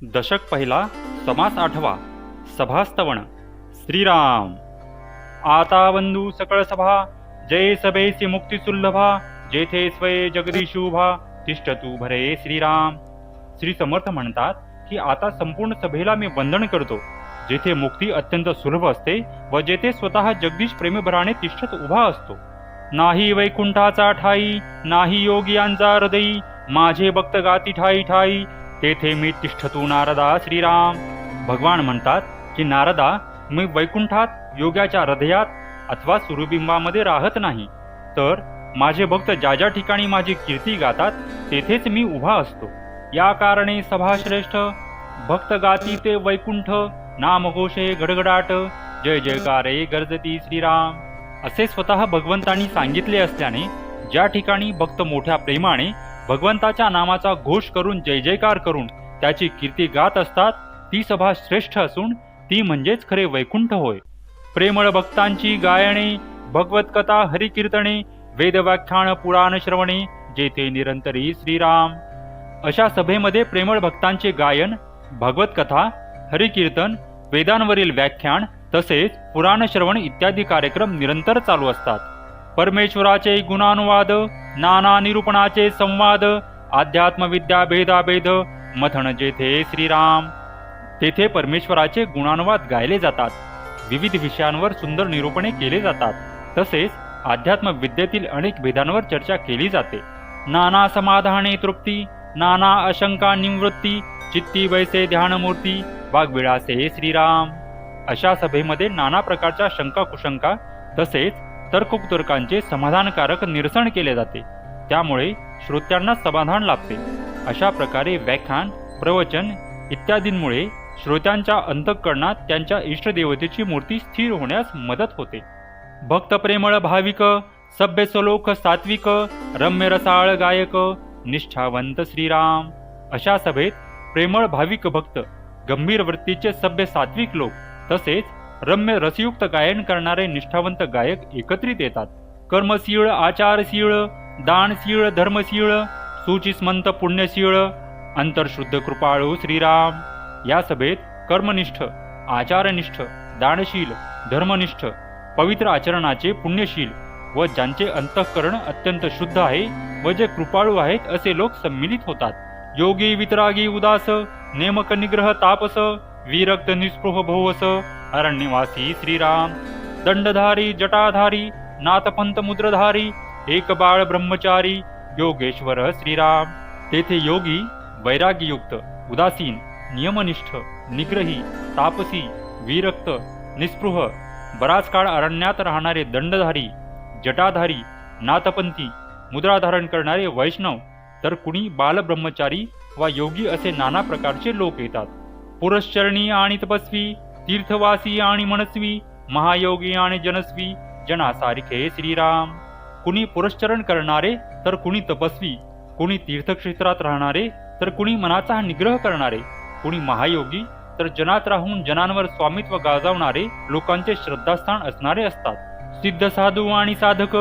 दशक पहिला, समास आठवा, सभास्तवण. श्रीराम. आता बंधू सकळ सभा, जय सभेसी मुक्ती सुलभा, जेथे स्वये जगदीशू उभा, तिष्ठ तू भरे श्रीराम. श्री समर्थ म्हणतात की आता संपूर्ण सभेला मी वंदन करतो, जेथे मुक्ती अत्यंत सुलभ असते व जेथे स्वतः जगदीश प्रेमभराने तिष्ठत उभा असतो. नाही वैकुंठाचा ठाई, नाही योगियांचा हृदयी, माझे भक्त गाती ठाई ठाई, तेथे मी तिष्ठतू नारदा श्रीराम. भगवान म्हणतात की नारदा, मी वैकुंठात योग्याच्या हृदयात अथवा सुरबिंबामध्ये राहत नाही, तर माझे भक्त ज्या ज्या ठिकाणी माझी कीर्ती गातात तेथेच मी उभा असतो. या कारणे सभाश्रेष्ठ, भक्त गाती ते वैकुंठ, नामघोषे गडगडाट, जय जयकारे गर्जती श्रीराम. असे स्वतः भगवंतांनी सांगितले असल्याने ज्या ठिकाणी भक्त मोठ्या प्रेमाने भगवंताच्या नामाचा घोष करून जय जयकार करून त्याची कीर्ती गात असतात, ती सभा श्रेष्ठ असून ती म्हणजेच खरे वैकुंठ होय. प्रेमळ भक्तांची गायणे, भगवत कथा हरिकीर्तने, वेदव्याख्यान पुराण श्रवणे, जेथे निरंतरी श्रीराम. अशा सभेमध्ये प्रेमळ भक्तांचे गायन, भगवत कथा, हरिकीर्तन, वेदांवरील व्याख्यान तसेच पुराण श्रवण इत्यादी कार्यक्रम निरंतर चालू असतात. परमेश्वराचे गुणानुवाद, नाना निरूपणाचे संवाद, अध्यात्म विद्या भेदाभेद, मथन जेथे श्रीराम. तेथे परमेश्वराचे गुणानुवाद गायले जातात, विविध विषयांवर सुंदर निरूपणे केले जातात, तसेच अध्यात्म विद्येतील अनेक भेदांवर चर्चा केली जाते. नाना समाधाने तृप्ती, नाना अशंका निवृत्ती, चित्ती वैसे ध्यानमूर्ती, वाग्विळासे श्रीराम. अशा सभेमध्ये नाना प्रकारच्या शंका कुशंका तसेच तर्ककुतर्कांचे समाधानकारक निरसन केले जाते, त्यामुळे श्रोत्यांना समाधान लाभते. अशा प्रकारे व्याख्यान, प्रवचन इत्यादींमुळे श्रोत्यांच्या अंतःकरणात त्यांच्या इष्टदेवतेची मूर्ती स्थिर होण्यास मदत होते. भक्त प्रेमळ भाविक, सभ्य सलोख सात्विक, रम्य रसाळ गायक, निष्ठावंत श्रीराम. अशा सभेत प्रेमळ भाविक भक्त, गंभीर वृत्तीचे सभ्य सात्विक लोक तसेच रम्य रसयुक्त गायन करणारे निष्ठावंत गायक एकत्रित येतात. कर्मशीळ, आचारशीळ, दानशीळ, धर्मशीळ, सुचिस्मंत पुण्यशीळ, अंतर्शुद्ध कृपाळू श्रीराम. या सभेत कर्मनिष्ठ, आचारनिष्ठ, दानशील, धर्मनिष्ठ, पवित्र आचरणाचे पुण्यशील व ज्यांचे अंतःकरण अत्यंत शुद्ध आहे व जे कृपाळू आहेत असे लोक सम्मिलित होतात. योगी वितरागी उदास, नेमक निग्रह तापस, विरक्त निस्पृह भोवस, अरण्यवासी श्रीराम. दंडधारी जटाधारी, नाथपंथ मुद्रधारी, एक बाळ ब्रह्मचारी, योगेश्वर श्रीराम. तेथे योगी, वैराग्ययुक्त, उदासीन, नियमनिष्ठ, निग्रही, तापसी, विरक्त, निस्पृह, बराच काळ अरण्यात राहणारे दंडधारी, जटाधारी, नाथपंथी, मुद्राधारण करणारे वैष्णव, तर कुणी बालब्रह्मचारी वा योगी असे नाना प्रकारचे लोक येतात. पुरश्चरणी आणि तपस्वी, तीर्थवासी आणि मनस्वी, महायोगी आणि जनस्वी, जनासारखे श्रीराम. कुणी पुरश्चरण करणारे तर कुणी तपस्वी, कुणी तीर्थक्षेत्रात राहणारे तर कुणी मनाचा निग्रह करणारे, कुणी महायोगी तर जनात राहून जनांवर स्वामित्व गाजवणारे लोकांचे श्रद्धास्थान असणारे असतात. सिद्ध साधू आणि साधक,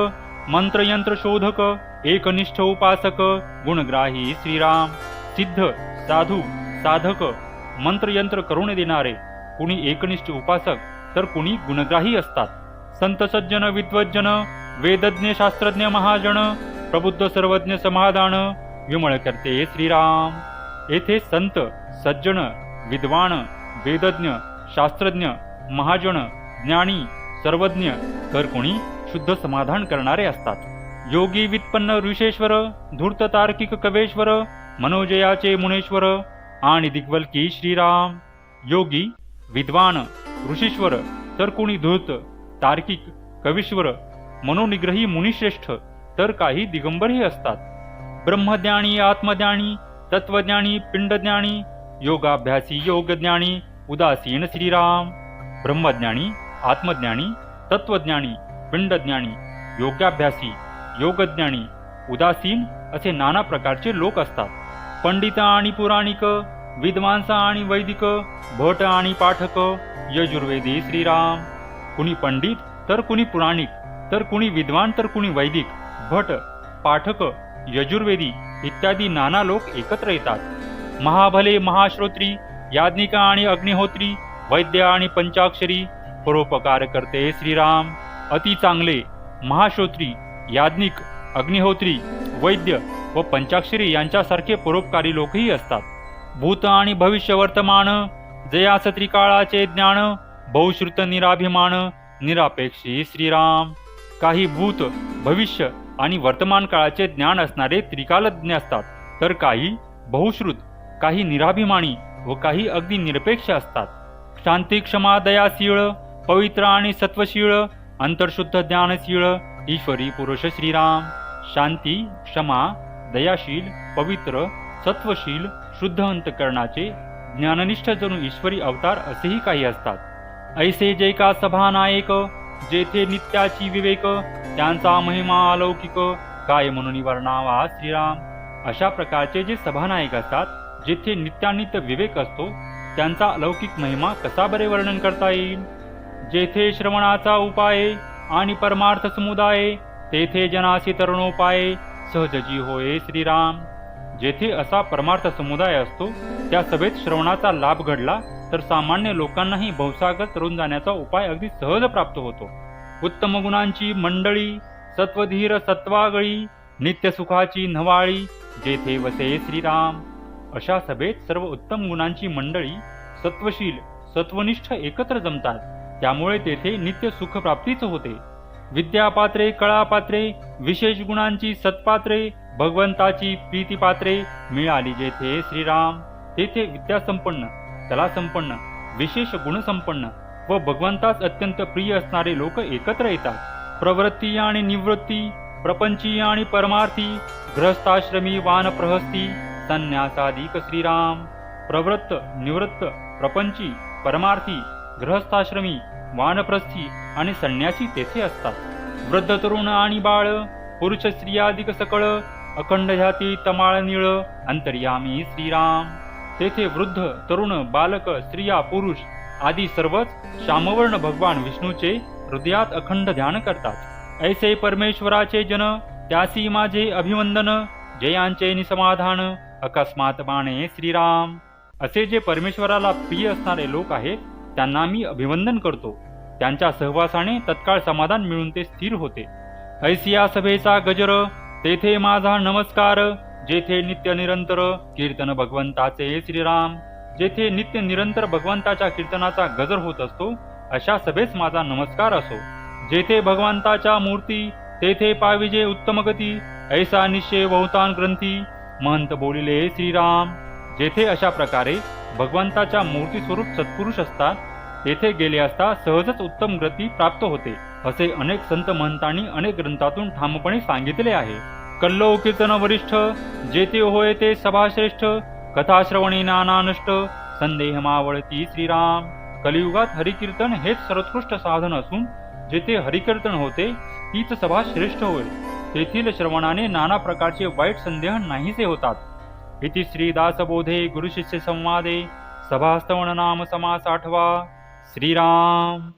मंत्रयंत्र शोधक, एकनिष्ठ उपासक, गुणग्राही श्रीराम. सिद्ध, साधू, साधक, मंत्रयंत्र करून देणारे, कुणी एकनिष्ठ उपासक तर कुणी गुणग्राही असतात. संत सज्जन विद्वज्जन, वेदज्ञ शास्त्रज्ञ महाजन, प्रबुद्ध सर्वज्ञ समाधान, विमळ करते श्रीराम. येथे संत, सज्जन, विद्वान, वेदज्ञ, शास्त्रज्ञ, महाजन, ज्ञानी, सर्वज्ञ तर कोणी शुद्ध समाधान करणारे असतात. योगी वित्पन्न ऋषेश्वर, धूर्त तार्किक कवेश्वर, मनोजयाचे मुनेश्वर आणि दिग्वल्की श्रीराम. योगी, विद्वान, ऋषीश्वर तर कुणी धूर्त, तार्किक, कवीश्वर, मनोनिग्रही मुनिश्रेष्ठ तर काही दिगंबरही असतात. ब्रह्मज्ञानी, आत्मज्ञानी, तत्वज्ञानी, पिंडज्ञानी, योगाभ्यासी, योगज्ञानी, उदासीन श्रीराम. ब्रह्मज्ञानी, आत्मज्ञानी, तत्वज्ञानी, पिंडज्ञानी, योगाभ्यासी, योगज्ञानी, उदासीन असे नाना प्रकारचे लोक असतात. पंडित आणि पुराणिक, विद्वांस आणि वैदिक, भट आणि पाठक, यजुर्वेदी श्रीराम. कुणी पंडित तर कुणी पुराणिक तर कुणी विद्वान तर कुणी वैदिक, भट, पाठक, यजुर्वेदी इत्यादी नाना लोक एकत्र येतात. महाभले महाश्रोत्री याज्ञिक आणि अग्निहोत्री वैद्य आणि पंचाक्षरी परोपकार करते श्रीराम. अति चांगले महाश्रोत्री याज्ञिक अग्निहोत्री वैद्य व पंचाक्षरी यांच्यासारखे परोपकारी लोकही असतात. भूत आणि भविष्य वर्तमान जयास त्रिकाळाचे ज्ञान बहुश्रुत निराभिमान निरापेक्षी श्रीराम. काही भूत भविष्य आणि वर्तमान काळाचे ज्ञान असणारे त्रिकालज्ञ असतात, तर काही बहुश्रुत, काही निराभिमानी व काही अगदी निरपेक्ष असतात. शांती क्षमा दयाशीळ पवित्र आणि सत्वशीळ अंतर्शुद्ध ज्ञानशीळ ईश्वरी पुरुष श्रीराम. शांती क्षमा दयाशील पवित्र सत्वशील शुद्ध अंतकरणाचे ज्ञाननिष्ठ जणू ईश्वरी अवतार असेही काही असतात. ऐसे जे का सभानायक जेथे नित्याची विवेक त्यांचा महिमा अलौकिक काय म्हणून वर्णावा श्रीराम. अशा प्रकारचे जे सभानायक असतात, जेथे नित्यानित्य विवेक असतो, त्यांचा अलौकिक महिमा कसा बरे वर्णन करता येईल. जेथे श्रवणाचा उपाय आणि परमार्थ समुदाय तेथे जनासी तरुणोपाय सहजजी होय श्रीराम. जेथे असा परमार्थ समुदाय असतो, त्या सभेत श्रवणाचा लाभ घडला तर सामान्य लोकांनाही भवसागर तरुण जाण्याचा उपाय अगदी सहज प्राप्त होतो. उत्तम गुणांची मंडळी सत्वधीर सत्वागळी नित्य सुखाची नवाळी जेथे वसे श्रीराम. अशा सभेत सर्व उत्तम गुणांची मंडळी सत्वशील सत्वनिष्ठ एकत्र जमतात, त्यामुळे तेथे नित्य सुख प्राप्तीच होते. विद्यापात्रे कळापात्रे विशेष गुणांची सत्पात्रे भगवंताची प्रीतीपात्रे मिळाली जेथे श्रीराम. तेथे विद्यासंपन्न कलासंपन्न विशेष गुणसंपन्न व भगवंतास अत्यंत प्रिय असणारे लोक एकत्र येतात. प्रवृत्ती आणि निवृत्ती प्रपंची आणि परमार्थी गृहस्थाश्रमी वानप्रहस्ती संन्यासाधिक श्रीराम. प्रवृत्त निवृत्त प्रपंची परमार्थी गृहस्थाश्रमी वानप्रस्थी आणि संन्यासी तेथे असतात. वृद्ध तरुण आणि बाळ पुरुष स्त्रियाधिक सकळ अखंड ह्याती तमाळ निळ अंतर्यामी श्रीराम. तेथे वृद्ध तरुण बालक स्त्रिया पुरुष आदी सर्वच श्यामवर्ण भगवान विष्णूचे हृदयात अखंड ध्यान करतात. ऐसे परमेश्वराचे जन त्यासी माझे अभिवंदन जयांचे निसमाधान अकस्मात बाणे श्रीराम. असे जे परमेश्वराला प्रिय असणारे लोक आहेत, त्यांना मी अभिवंदन करतो. त्यांच्या सहवासाने तत्काळ समाधान मिळून ते स्थिर होते. ऐसिया सभेचा गजर तेथे माझा नमस्कार जेथे नित्य निरंतर कीर्तन भगवंताचे श्रीराम. जेथे नित्य निरंतर भगवंताच्या कीर्तनाचा गजर होत असतो, अशा सभेस माझा नमस्कार असो. जेथे भगवंताच्या मूर्ती तेथे पाविजे उत्तम गती ऐसा निश्चय बहुतान ग्रंथी महंत बोलिले श्रीराम. जेथे अशा प्रकारे भगवंताच्या मूर्ती स्वरूप सत्पुरुष असतात, तेथे गेले असता सहजच उत्तम गती प्राप्त होते, असे अनेक संत महंतांनी अनेक ग्रंथातून ठामपणे सांगितले आहे. कल्लो कीर्तन वरिष्ठ जेथे होय ते सभाश्रेष्ठ कथाश्रवणी नाना नष्ट संदेह मावळती श्रीराम. कलियुगात हरिकीर्तन हेच सर्वोत्कृष्ट साधन असून जेथे हरिकीर्तन होते तीच सभा श्रेष्ठ होय. तेथील श्रवणाने नाना प्रकारचे वाईट संदेह नाहीसे होतात. इति श्री दासबोधे गुरुशिष्य संवादे सभास्तवण नाम समास 8वा. श्रीराम.